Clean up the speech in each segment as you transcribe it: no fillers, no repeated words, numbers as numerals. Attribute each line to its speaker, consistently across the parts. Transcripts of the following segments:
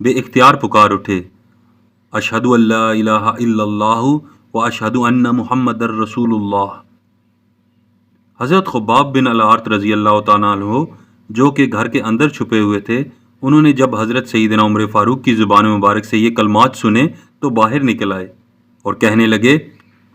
Speaker 1: بے اختیار پکار اٹھے، اشہدو ان لا الہ الا اللہ و اشہدو ان محمد رسول اللہ۔ حضرت خباب بن الارت رضی اللہ تعالیٰ عنہ جو کہ گھر کے اندر چھپے ہوئے تھے، انہوں نے جب حضرت سیدنا عمر فاروق کی زبان مبارک سے یہ کلمات سنے تو باہر نکل آئے اور کہنے لگے،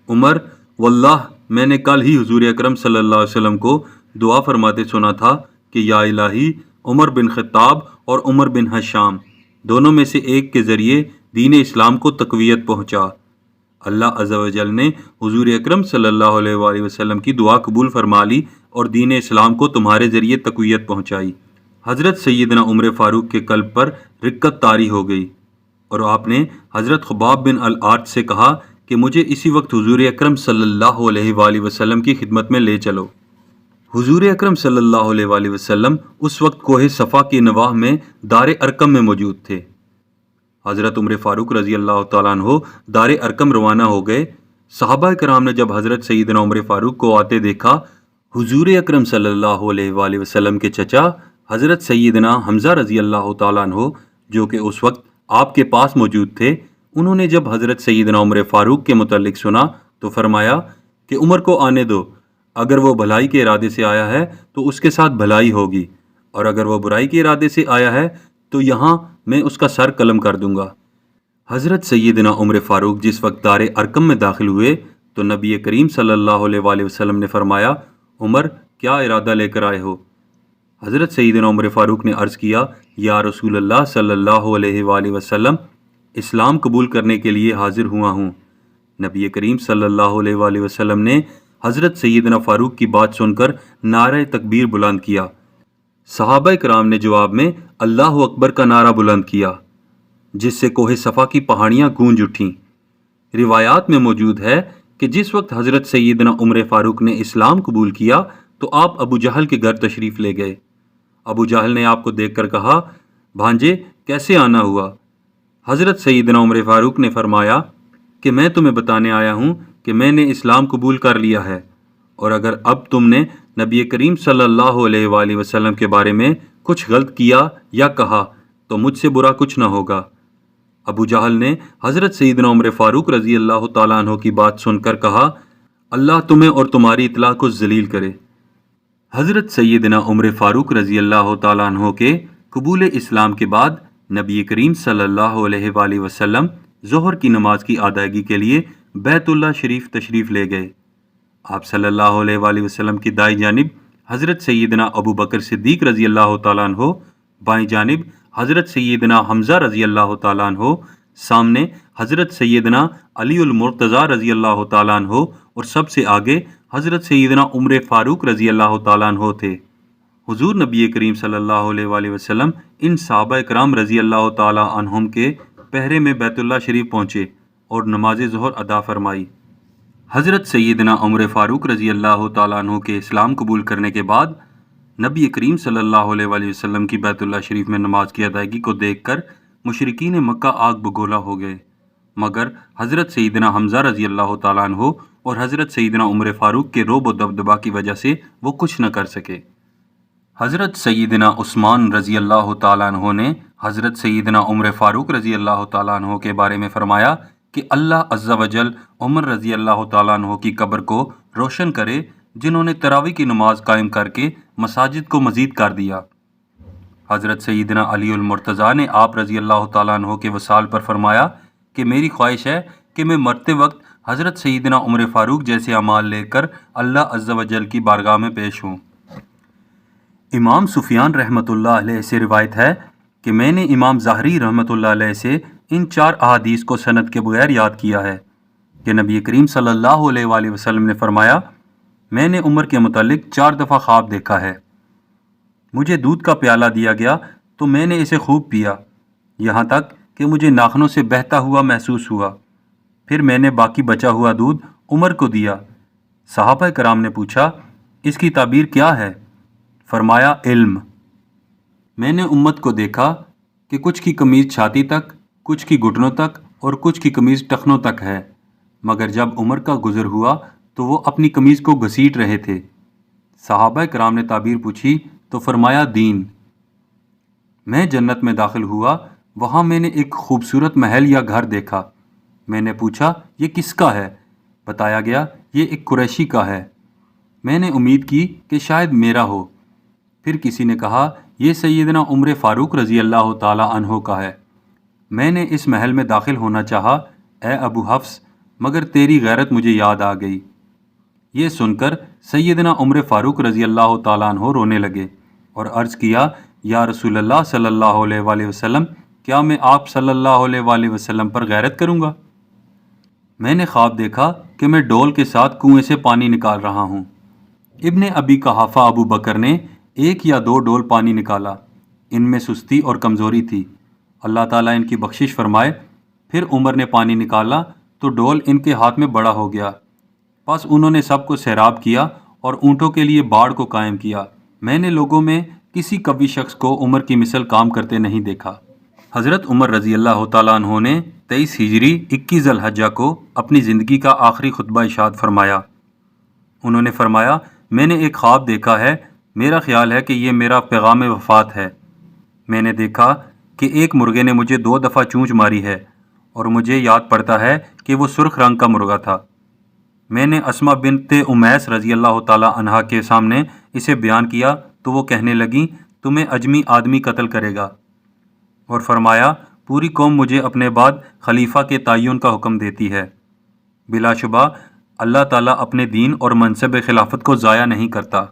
Speaker 1: عمر، واللہ میں نے کل ہی حضور اکرم صلی اللہ علیہ وسلم کو دعا فرماتے سنا تھا کہ یا الہی، عمر بن خطاب اور عمر بن حشام دونوں میں سے ایک کے ذریعے دین اسلام کو تقویت پہنچا۔ اللہ عز و جل نے حضور اکرم صلی اللہ علیہ وآلہ وسلم کی دعا قبول فرما لی اور دین اسلام کو تمہارے ذریعے تقویت پہنچائی۔ حضرت سیدنا عمر فاروق کے قلب پر رقت طاری ہو گئی اور آپ نے حضرت خباب بن الارت سے کہا کہ مجھے اسی وقت حضور اکرم صلی اللہ علیہ وآلہ وسلم کی خدمت میں لے چلو۔ حضور اکرم صلی اللہ علیہ وآلہ وسلم اس وقت کوہ صفا کی نواح میں دار ارقم میں موجود تھے۔ حضرت عمر فاروق رضی اللہ تعالیٰ عنہ دار ارقم روانہ ہو گئے۔ صحابہ کرام نے جب حضرت سیدنا عمر فاروق کو آتے دیکھا، حضور اکرم صلی اللہ علیہ وآلہ وسلم کے چچا حضرت سیدنا حمزہ رضی اللہ تعالیٰ عنہ جو کہ اس وقت آپ کے پاس موجود تھے، انہوں نے جب حضرت سیدنا عمر فاروق کے متعلق سنا تو فرمایا کہ عمر کو آنے دو، اگر وہ بھلائی کے ارادے سے آیا ہے تو اس کے ساتھ بھلائی ہوگی، اور اگر وہ برائی کے ارادے سے آیا ہے تو یہاں میں اس کا سر قلم کر دوں گا۔ حضرت سیدنا عمر فاروق جس وقت دار ارقم میں داخل ہوئے تو نبی کریم صلی اللہ علیہ وآلہ وسلم نے فرمایا، عمر، کیا ارادہ لے کر آئے ہو؟ حضرت سیدنا عمر فاروق نے عرض کیا، یا رسول اللہ صلی اللہ علیہ وآلہ وسلم، اسلام قبول کرنے کے لیے حاضر ہوا ہوں۔ نبی کریم صلی اللہ علیہ وآلہ وسلم نے حضرت سیدنا فاروق کی بات سن کر نعرہ تکبیر بلند کیا۔ صحابہ کرام نے جواب میں اللہ اکبر کا نعرہ بلند کیا، جس سے کوہ صفا کی پہاڑیاں گونج اٹھیں۔ روایات میں موجود ہے کہ جس وقت حضرت سیدنا عمر فاروق نے اسلام قبول کیا تو آپ ابو جہل کے گھر تشریف لے گئے۔ ابو جہل نے آپ کو دیکھ کر کہا، بھانجے، کیسے آنا ہوا؟ حضرت سیدنا عمر فاروق نے فرمایا کہ میں تمہیں بتانے آیا ہوں کہ میں نے اسلام قبول کر لیا ہے، اور اگر اب تم نے نبی کریم صلی اللہ علیہ وآلہ وسلم کے بارے میں کچھ غلط کیا یا کہا تو مجھ سے برا کچھ نہ ہوگا۔ ابو جہل نے حضرت سیدنا عمر فاروق رضی اللہ تعالیٰ عنہ کی بات سن کر کہا، اللہ تمہیں اور تمہاری اطلاع کو ذلیل کرے۔ حضرت سیدنا عمر فاروق رضی اللہ تعالیٰ عنہ کے قبول اسلام کے بعد نبی کریم صلی اللہ علیہ وآلہ وسلم ظہر کی نماز کی ادائیگی کے لیے بیت اللہ شریف تشریف لے گئے۔ آپ صلی اللہ علیہ وآلہ وسلم کی دائیں جانب حضرت سیدنا ابو بکر صدیق رضی اللہ تعالیٰ عنہ، بائیں جانب حضرت سیدنا حمزہ رضی اللہ تعالیٰ عنہ، سامنے حضرت سیدنا علی المرتضیٰ رضی اللہ تعالیٰ عنہ اور سب سے آگے حضرت سیدنا عمر فاروق رضی اللہ تعالیٰ عنہ تھے۔ حضور نبی کریم صلی اللہ علیہ وآلہ وسلم ان صحابہ کرام رضی اللہ تعالیٰ عنہم کے پہرے میں بیت اللہ شریف پہنچے اور نماز ظہر ادا فرمائی۔ حضرت سیدنا عمر فاروق رضی اللہ تعالیٰ عنہ کے اسلام قبول کرنے کے بعد نبی کریم صلی اللہ علیہ وآلہ وسلم کی بیت اللہ شریف میں نماز کی ادائیگی کو دیکھ کر مشرکین مکہ آگ بگولا ہو گئے، مگر حضرت سیدنا حمزہ رضی اللہ تعالیٰ عنہ اور حضرت سیدنا عمر فاروق کے رعب و دبدبا کی وجہ سے وہ کچھ نہ کر سکے۔ حضرت سیدنا عثمان رضی اللہ تعالیٰ عنہ نے حضرت سیدنا عمر فاروق رضی اللہ تعالیٰ عنہ کے بارے میں فرمایا کہ اللہ عز و جل عمر رضی اللہ تعالیٰ عنہ کی قبر کو روشن کرے، جنہوں نے تراویح کی نماز قائم کر کے مساجد کو مزید کر دیا۔ حضرت سیدنا علی المرتضیٰ نے آپ رضی اللہ تعالیٰ عنہ کے وصال پر فرمایا کہ میری خواہش ہے کہ میں مرتے وقت حضرت سیدنا عمر فاروق جیسے اعمال لے کر اللہ عز و جل کی بارگاہ میں پیش ہوں۔ امام سفیان رحمۃ اللہ علیہ سے روایت ہے کہ میں نے امام ظاہری رحمۃ اللہ علیہ سے ان 4 احادیث کو سند کے بغیر یاد کیا ہے کہ نبی کریم صلی اللہ علیہ وآلہ وسلم نے فرمایا، میں نے عمر کے متعلق 4 دفعہ خواب دیکھا ہے۔ مجھے دودھ کا پیالہ دیا گیا تو میں نے اسے خوب پیا، یہاں تک کہ مجھے ناخنوں سے بہتا ہوا محسوس ہوا۔ پھر میں نے باقی بچا ہوا دودھ عمر کو دیا۔ صحابہ کرام نے پوچھا، اس کی تعبیر کیا ہے؟ فرمایا، علم۔ میں نے امت کو دیکھا کہ کچھ کی قمیض چھاتی تک، کچھ کی گھٹنوں تک اور کچھ کی قمیض ٹخنوں تک ہے، مگر جب عمر کا گزر ہوا تو وہ اپنی قمیض کو گھسیٹ رہے تھے۔ صحابہ کرام نے تعبیر پوچھی تو فرمایا، دین۔ میں جنت میں داخل ہوا
Speaker 2: وہاں میں نے ایک خوبصورت محل یا گھر دیکھا۔ میں نے پوچھا یہ کس کا ہے؟ بتایا گیا یہ ایک قریشی کا ہے۔ میں نے امید کی کہ شاید میرا ہو۔ پھر کسی نے کہا یہ سیدنا عمر فاروق رضی اللہ تعالی عنہ کا ہے۔ میں نے اس محل میں داخل ہونا چاہا اے ابو حفص، مگر تیری غیرت مجھے یاد آ گئی۔ یہ سن کر سیدنا عمر فاروق رضی اللہ تعالیٰ عنہ رونے لگے اور عرض کیا یا رسول اللہ صلی اللہ علیہ وآلہ وسلم، کیا میں آپ صلی اللہ علیہ وآلہ وسلم پر غیرت کروں گا؟ میں نے خواب دیکھا کہ میں ڈول کے ساتھ کنویں سے پانی نکال رہا ہوں۔ ابن ابی قحافہ ابو بکر نے 1 یا 2 ڈول پانی نکالا۔ ان میں سستی اور کمزوری تھی، اللہ تعالیٰ ان کی بخشش فرمائے۔ پھر عمر نے پانی نکالا تو ڈول ان کے ہاتھ میں بڑا ہو گیا۔ پس انہوں نے سب کو سیراب کیا اور اونٹوں کے لیے باڑ کو قائم کیا۔ میں نے لوگوں میں کسی قوی شخص کو عمر کی مثل کام کرتے نہیں دیکھا۔ حضرت عمر رضی اللہ تعالیٰ عنہ نے 23 ہجری 21 ذی الحجہ کو اپنی زندگی کا آخری خطبہ ارشاد فرمایا۔ انہوں نے فرمایا میں نے ایک خواب دیکھا ہے، میرا خیال ہے کہ یہ میرا پیغام وفات ہے۔ میں نے دیکھا کہ ایک مرغے نے مجھے 2 دفعہ چونچ ماری ہے اور مجھے یاد پڑتا ہے کہ وہ سرخ رنگ کا مرغا تھا۔ میں نے اسما بنت امیس رضی اللہ تعالی عنہا کے سامنے اسے بیان کیا تو وہ کہنے لگیں تمہیں اجمی آدمی قتل کرے گا، اور فرمایا پوری قوم مجھے اپنے بعد خلیفہ کے تعین کا حکم دیتی ہے۔ بلا شبہ اللہ تعالیٰ اپنے دین اور منصب خلافت کو ضائع نہیں کرتا۔